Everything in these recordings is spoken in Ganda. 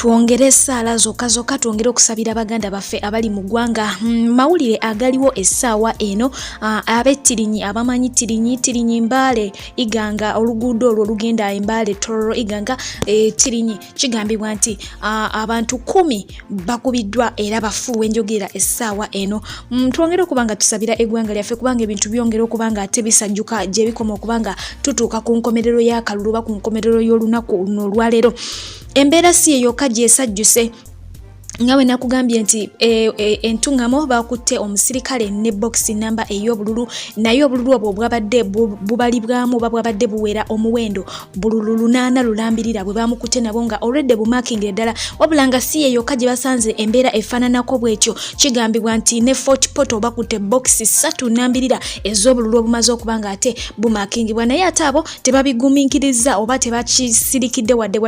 Tuongere sala zokka tuongere okusabira baganda baffe abali mu ggwanga. Mawulire agaliwo essaawa eno abettirinyi abamanyi tirinyi Mbale Iganga oluguudo olwo olugenda Mbale Tororo Iganga tirinyi kigambibwa nti abantu 10 bakubiddwa era bafuuwe enjogera essaawa eno. Tuongere okubanga tusabira eggwanga lyaffe kubanga ebintu byongera okubanga ate bisajjuka gye bikoma okubanga tutuuka ku nkomerero y'akalulu oba ku nkomerero y'olunaku luno olwaleero. Embeera si eyo gyesajjuse ngawe nakugambye nti entungamo bakutte omusirikale ne box number ey'obululu naye obululu obwo bwabadde bubalibwamu babwabadde buwera omuwendo bululu 8 lulambirira bwe bamukutte nabo nga already bumarking eddala wabulanga si eyo gye basanze embeera efaananako bwekyo kigambibwa nti ne Fort Portal bakutte box 3 nambirira ez'obululu obumaze okubanga ate bumarkingibwa naye ate abo tebabigumiikiriza oba tebakisirikidde wadde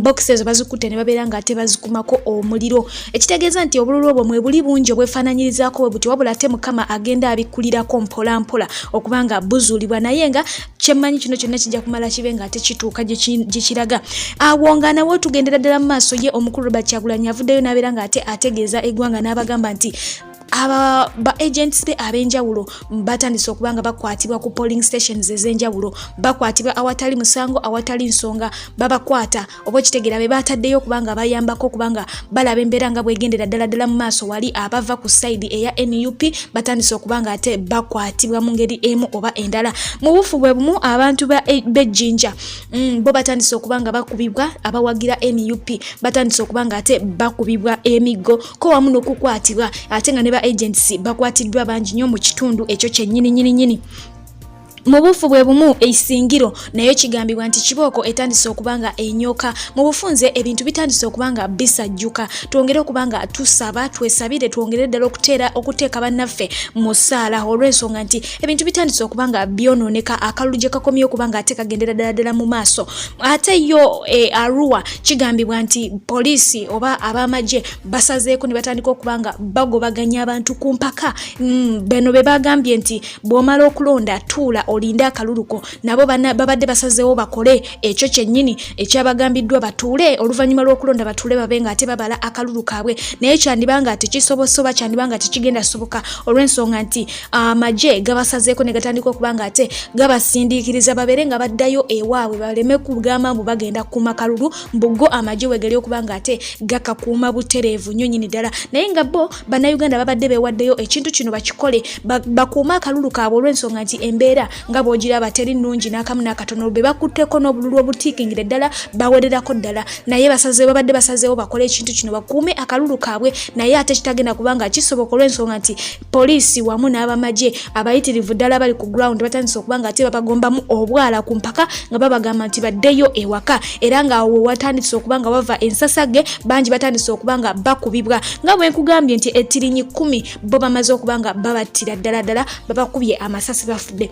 box ezo bazikutte ne babeera nga ate bazikumako omuliro. Ekitegeeza nti obululu obwo mwe buli bungi obwefaananyirizaako bwe buti wabula ate Mukama agenda abikulirako mpola okubanga buzuulibwa naye nga kyemmanyi kino kyonna kijja kumala kibe nga ate kituuka gye kiraga. Awo nga nawo tugendera ddala mu maaso ye omukulu Robert Kyagulanyi avuddeyo n'abeera nga ate ategeeza eggwanga n'abagamba nti ba agents ab'enjawulo batandise okubanga bakwatibwa ku polling stations ez'enjawulo bakwatibwa awatali musango awatali nsonga babakwata oba kitegeera be bataddeyo okubanga bayambako okubanga balaba embeera nga bwegendera ddala mu maaso wali abava ku side eya NUP batandise okubanga ate bakwatibwa mu ngeri emu oba endala. Mu bufu bwe bumu abantu b'ejjinja bo batandise okubanga bakubibwa abawagira NUP batandise okubanga ate bakubibwa emiggo ko wamu n'okukwatibwa ate nga ne ba agency bakwatiddwa bangi nnyo mu kitundu ekyo kyennyini. Mu bufu bwe bumu eisingiro nayo kigambibwa nti kibooko etandise okubanga enyoka mu bufunze ebintu bitandise okubanga bisajjuka. Tuongere okubanga tusaba twesabire tuongere ddala okuteeka bannaffe mu ssaala olw'ensonga nti ebintu bitandise okubanga byonooneka akalulu gye kakomye okubanga ate kagendera ddala mu maaso. Ate yo Arua kigambibwa nti poliisi oba ab'amagye basazeeko ne batandika okubanga bagobaganya abantu ku mpaka. Bano be bagambye nti bw'omala okulonda tuula olinda akaluluko nabo babadde basazeewo bakole ekyo kyennyini ekyabagambiddwa batuule oluvannyuma lw'okulonda batuule babenga ate babala akalulu kaabwe naye kyandibanga ati kisobosoba kyandibanga ati kigenda soboka olw'ensonga nti amagye gabasazeeko ne gatandika okubanga ate gabasindiikiriza babeere nga baddayo ewaabwe baleme kugamba mbu bagenda kuuma kalulu mbugo amagye wegali okubanga ate gakakuuma butereevu nnyo nnyini ddala naye nga bo bannayuganda babadde beewaddeyo ekintu kino bakikole bakuuma akalulu kaabwe olw'ensonga nti embeera nga bw'ogiraba teri nnungi n'akamu n'akatono be bakutteko n'obululu obutiikingire ddala bawererako ddala naye babadde basazeewo bakole ekintu kino bakuume akalulu kaabwe naye ate kitagenda kubanga kisoboka olw'ensonga nti poliisi wamu n'abamagye abayitirivu ddala bali ku ground batandise okubanga ate babagombamu obwala ku mpaka nga babagamba nti baddeyo ewaka era nga awo watandise okubanga bava ensasage bangi batandise okubanga bakubibwa nga bwe nkugambye nti ettirinyi 10 bo bamaze okubanga babattira ddala babakubye amasasi bafudde.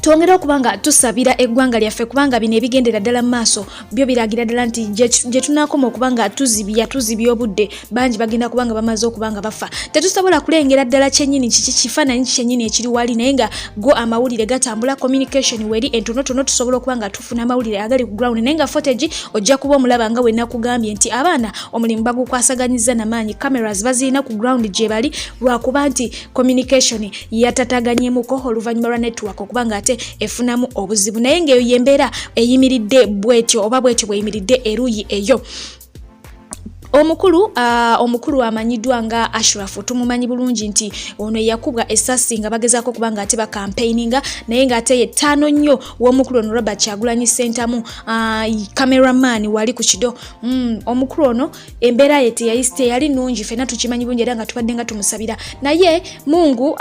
Tuongere okubanga tusabira eggwanga lyaffe kubanga bino ebigendera ddala mu maaso byo biragira ddala nti gye tunaakoma okubanga tuzibya obudde bangi bagenda kubanga bamaze okubanga bafa. Tetusobola kulengera ddala kyennyini kifaananyi kyennyini ekiri wali naye nga go amawulire gatambula communication weri entonotono tusobola okubanga tufuna amawulire agali ku ground naye nga footage ojja kuba omulaba nga we nakugambye nti abaana omulimu bagukwasaganyiza n'amaanyi cameras bazirina ku ground gye bali lwakuba nti communication yatataganyemukko oluvannyuma lwa network okubanga ate efunamu obuzibu naye ng'eyo yembeera eyimiridde bwetyo oba bwetyo bweyimiridde eruuyi eyo. Omukulu amanyiddwa nga Ashraf tumumanyi bulungi nti ono yakubwa essasi nga bagezaako kubanga ate ba campaigninga naye nga ate ye ttaano nnyo w'omukulu ono Robert Kyagulanyi Sentamu cameraman wali ku kido. Omukulu ono embeera ye teyali nnungi ffenna tukimanyi bulungi era nga tubadde nga tumusabira naye Mungu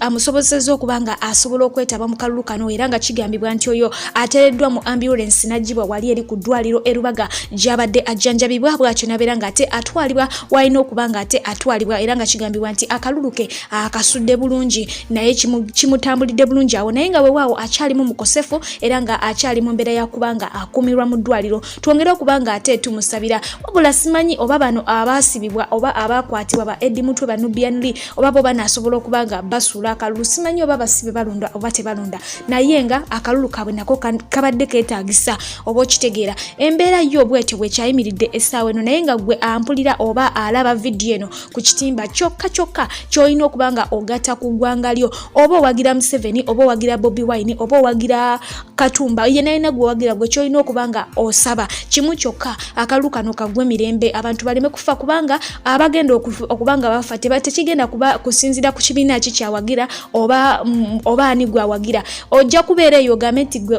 amusobozesezza okubanga asobola okwetaba mu kalulu kano era nga kigambibwa nti oyo ateereddwa mu ambulance n'aggyibwa wali eri ku ddwaliro e Rubaga gy'abadde ajjanjabibwa bw'atyo n'abeera nga ate atwalibwa walina okubanga ate atwalibwa era nga kigambibwa nti akaluluke akasudde bulungi naye kimutambulidde bulungi awo naye nga weewaawo akyalimu mukosefu era nga akyali mu mbeera yakubanga akumirwa mu ddwaliro twongere okubanga ate tumusabira wabula simanyi oba bano abaasibibwa oba abakwatibwa ba Eddie Mutwe ba Nubian Lee oba bo banasobola okubanga basuula akalulu simanyi oba basibe balonda oba tebalonda naye nga akalulu kabwe nako kabadde keetaagisa oba okitegeera embeera yo bwetyo bwekyayimiridde essaawa eno naye nga gwe ampulira oba alaba vidiyo eno ku kitimba kyokka kyolina okubanga ogatta ku ggwanga lyo oba owagira Museveni oba owagira Bobi Wine oba owagira Katumba yenayina gwe owagira gwe kyolina okubanga osaba kimu kyokka akalulu kano kagwe mirembe abantu baleme kufa kubanga abagenda okubanga bafa tekigenda kuba kusinzira ku kibiina kikyawagira oba ani gwe awagira ojja kubeera eyo gavumenti gwe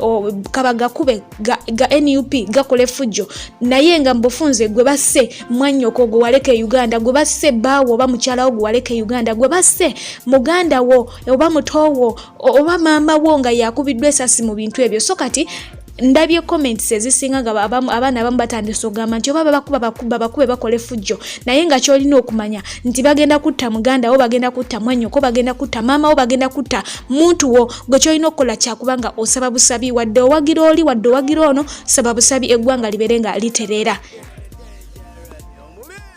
kabaga kube ga NUP gakole fujjo naye nga mbufunze gwe basse mwannyoko gwe waleke Uganda gwe basse baawo oba mukyala wo gwe waleke Uganda gwe basse muganda wo oba mutowo oba maama wo nga yakubiddwa esasi mu bintu ebyo so kati ndabye comments ezisinga nga abaana abamu batandise okugamba nti oba bakube bakole fujjo naye nga kyolina okumanya nti bagenda kutta muganda wo bagenda kutta mwannyoko bagenda kutta maama wo bagenda kutta muntu wo gwe kyolina okukola kyakubanga osaba busabi wadde owagira oli wadde owagira ono saba busabi eggwanga libere nga litereera